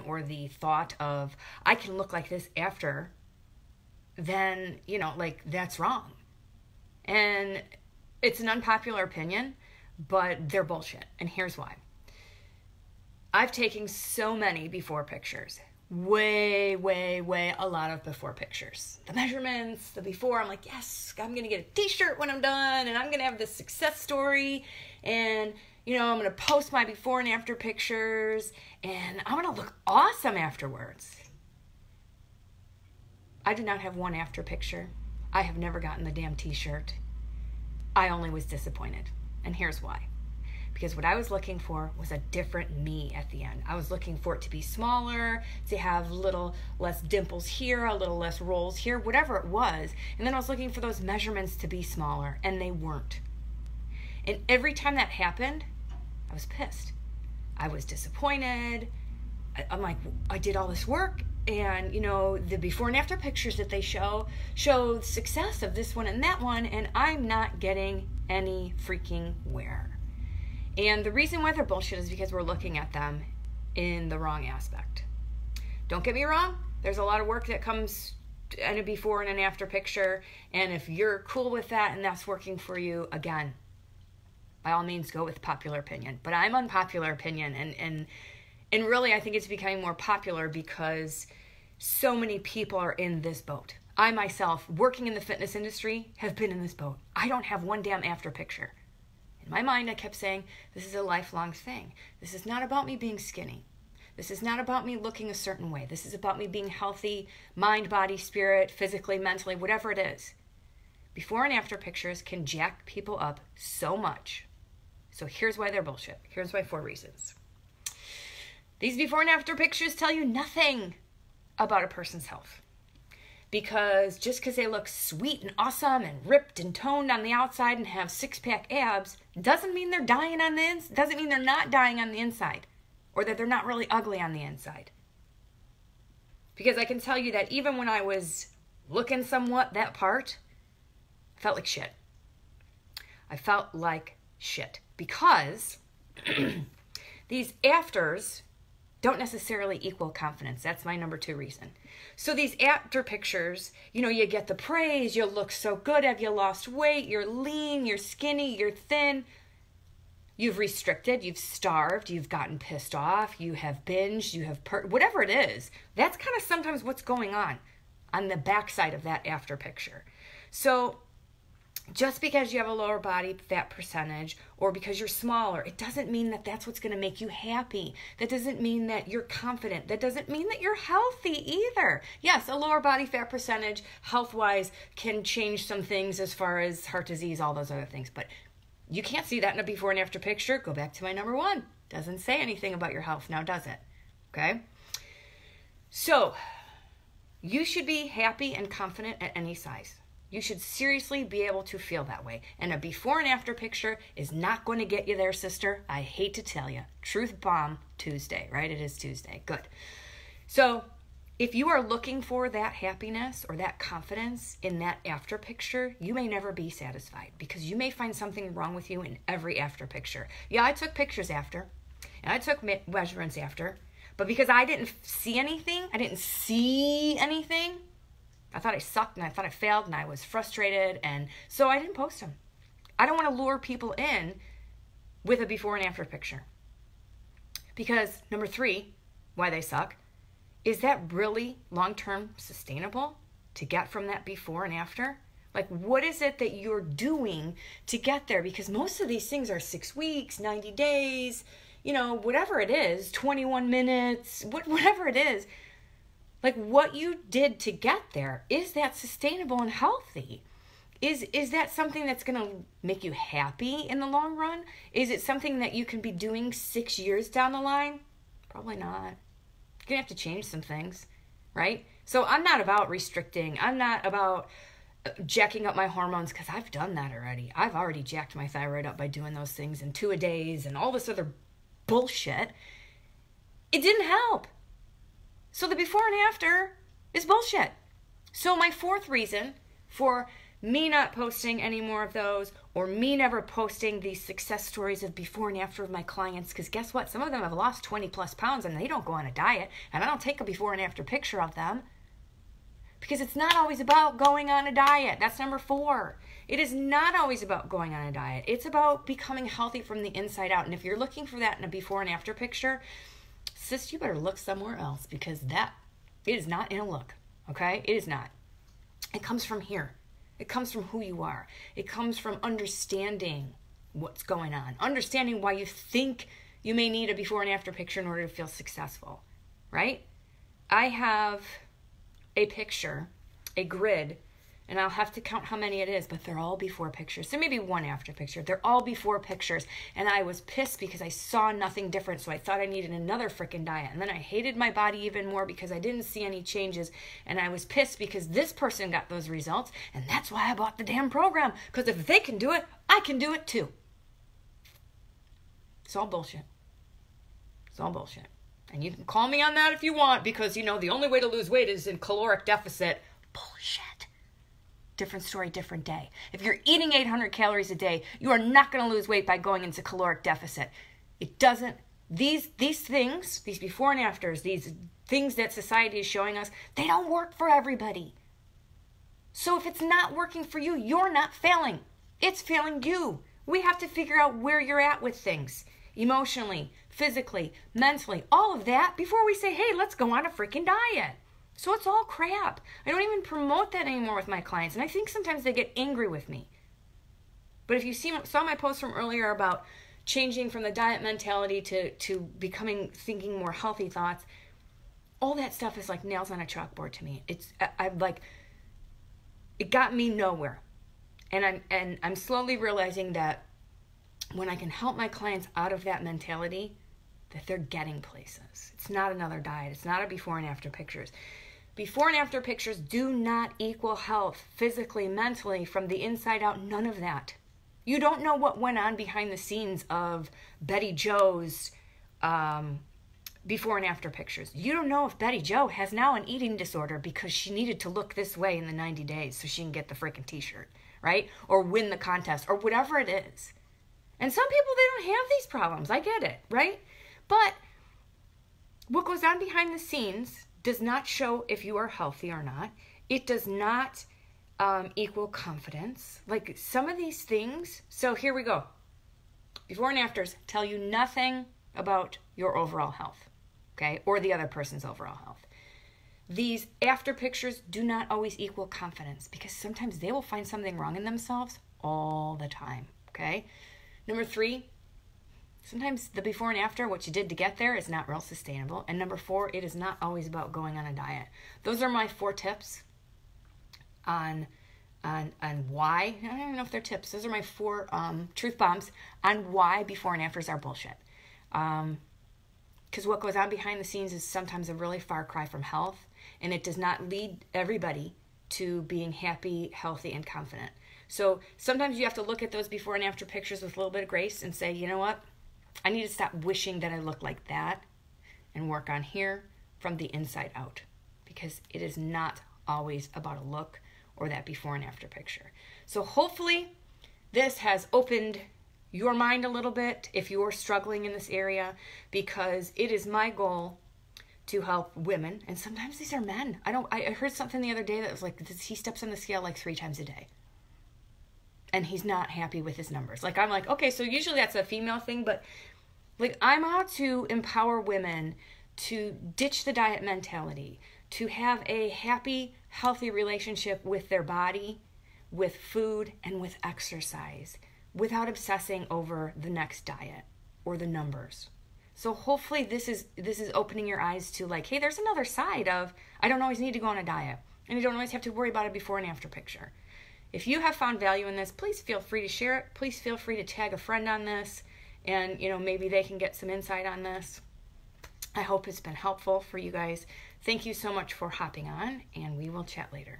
or the thought of I can look like this after, then, like that's wrong. And it's an unpopular opinion, but they're bullshit. And here's why. I've taken so many before pictures. Way a lot of before pictures. The measurements, the before, I'm like, yes, I'm going to get a t-shirt when I'm done, and I'm going to have this success story, and, I'm going to post my before and after pictures, and I'm going to look awesome afterwards. I do not have one after picture. I have never gotten the damn t-shirt. I only was disappointed, and here's why. Because what I was looking for was a different me at the end. I was looking for it to be smaller, to have a little less dimples here, a little less rolls here, whatever it was. And then I was looking for those measurements to be smaller, and they weren't. And every time that happened, I was pissed. I was disappointed. I'm like, I did all this work, and, the before and after pictures that they show the success of this one and that one, and I'm not getting any freaking where. And the reason why they're bullshit is because we're looking at them in the wrong aspect. Don't get me wrong, there's a lot of work that comes in a before and an after picture, and if you're cool with that and that's working for you, again, by all means go with popular opinion. But I'm unpopular opinion, and really I think it's becoming more popular because so many people are in this boat. I myself, working in the fitness industry, have been in this boat. I don't have one damn after picture. In my mind, I kept saying, this is a lifelong thing. This is not about me being skinny. This is not about me looking a certain way. This is about me being healthy, mind, body, spirit, physically, mentally, whatever it is. Before and after pictures can jack people up so much. So here's why they're bullshit. Here's why 4 reasons. These before and after pictures tell you nothing about a person's health. Because just because they look sweet and awesome and ripped and toned on the outside and have 6-pack abs doesn't mean they're dying on the inside. Doesn't mean they're not dying on the inside, or that they're not really ugly on the inside. Because I can tell you that even when I was looking somewhat that part, I felt like shit. I felt like shit because these afters don't necessarily equal confidence. That's my number 2 reason. So these after pictures, you get the praise, you look so good, have you lost weight, you're lean, you're skinny, you're thin. You've restricted, you've starved, you've gotten pissed off, you have binged, you have whatever it is. That's kind of sometimes what's going on the backside of that after picture. So just because you have a lower body fat percentage or because you're smaller, it doesn't mean that that's what's going to make you happy. That doesn't mean that you're confident. That doesn't mean that you're healthy either. Yes, a lower body fat percentage health-wise can change some things as far as heart disease, all those other things. But you can't see that in a before and after picture. Go back to my number 1. Doesn't say anything about your health now, does it? Okay? So you should be happy and confident at any size. You should seriously be able to feel that way. And a before and after picture is not going to get you there, sister. I hate to tell you. Truth bomb Tuesday, right? It is Tuesday. Good. So if you are looking for that happiness or that confidence in that after picture, you may never be satisfied because you may find something wrong with you in every after picture. Yeah, I took pictures after, and I took measurements after, but because I didn't see anything, I thought I sucked and I thought I failed and I was frustrated, and so I didn't post them. I don't want to lure people in with a before and after picture. Because number 3, why they suck, is that really long-term sustainable to get from that before and after? Like, what is it that you're doing to get there? Because most of these things are 6 weeks, 90 days, whatever it is, 21 minutes, whatever it is. Like, what you did to get there, is that sustainable and healthy? Is that something that's going to make you happy in the long run? Is it something that you can be doing 6 years down the line? Probably not. You're going to have to change some things, right? So I'm not about restricting. I'm not about jacking up my hormones because I've done that already. I've already jacked my thyroid up by doing those things and 2-a-days and all this other bullshit. It didn't help. So the before and after is bullshit. So my 4th reason for me not posting any more of those, or me never posting these success stories of before and after of my clients, because guess what? Some of them have lost 20 plus pounds and they don't go on a diet, and I don't take a before and after picture of them. Because it's not always about going on a diet. That's number 4. It is not always about going on a diet. It's about becoming healthy from the inside out. And if you're looking for that in a before and after picture, sis, you better look somewhere else, because that it is not in a look. Okay? It is not. It comes from here. It comes from who you are. It comes from understanding what's going on. Understanding why you think you may need a before and after picture in order to feel successful. Right? I have a picture, a grid, and I'll have to count how many it is, but they're all before pictures. There may be one after picture. They're all before pictures. And I was pissed because I saw nothing different, so I thought I needed another freaking diet. And then I hated my body even more because I didn't see any changes. And I was pissed because this person got those results, and that's why I bought the damn program. Because if they can do it, I can do it too. It's all bullshit. It's all bullshit. And you can call me on that if you want, because, you know, the only way to lose weight is in caloric deficit. Bullshit. Different story, different day. If you're eating 800 calories a day, you are not going to lose weight by going into caloric deficit. It doesn't. These things, these before and afters, these things that society is showing us, they don't work for everybody. So if it's not working for you, you're not failing. It's failing you. We have to figure out where you're at with things. Emotionally, physically, mentally, all of that before we say, hey, let's go on a freaking diet. So it's all crap. I don't even promote that anymore with my clients. And I think sometimes they get angry with me. But if you saw my post from earlier about changing from the diet mentality to thinking more healthy thoughts, all that stuff is like nails on a chalkboard to me. It got me nowhere. And I'm slowly realizing that when I can help my clients out of that mentality, that they're getting places. It's not another diet. It's not a before and after pictures. Before and after pictures do not equal health, physically, mentally, from the inside out. None of that. You don't know what went on behind the scenes of Betty Jo's before and after pictures. You don't know if Betty Jo has now an eating disorder because she needed to look this way in the 90 days so she can get the freaking t-shirt, right? Or win the contest, or whatever it is. And some people, they don't have these problems. I get it, right? But what goes on behind the scenes does not show if you are healthy or not. It does not equal confidence. Like some of these things. So here we go. Before and afters tell you nothing about your overall health, okay? Or the other person's overall health. These after pictures do not always equal confidence, because sometimes they will find something wrong in themselves all the time, okay? Number 3, sometimes the before and after, what you did to get there, is not real sustainable. And number 4, it is not always about going on a diet. Those are my 4 tips on why. I don't even know if they're tips. Those are my 4 truth bombs on why before and afters are bullshit. Because what goes on behind the scenes is sometimes a really far cry from health, and it does not lead everybody to being happy, healthy, and confident. So sometimes you have to look at those before and after pictures with a little bit of grace and say, you know what? I need to stop wishing that I look like that and work on here from the inside out, because it is not always about a look or that before and after picture. So hopefully this has opened your mind a little bit if you're struggling in this area, because it is my goal to help women, and sometimes these are men. I heard something the other day that was like, he steps on the scale like 3 times a day. And he's not happy with his numbers. Like, I'm like, okay, so usually that's a female thing, but like, I'm out to empower women to ditch the diet mentality, to have a happy, healthy relationship with their body, with food, and with exercise, without obsessing over the next diet or the numbers. So hopefully this is opening your eyes to like, hey, there's another side of, I don't always need to go on a diet, and you don't always have to worry about a before and after picture. If you have found value in this, please feel free to share it. Please feel free to tag a friend on this, and maybe they can get some insight on this. I hope it's been helpful for you guys. Thank you so much for hopping on, and we will chat later.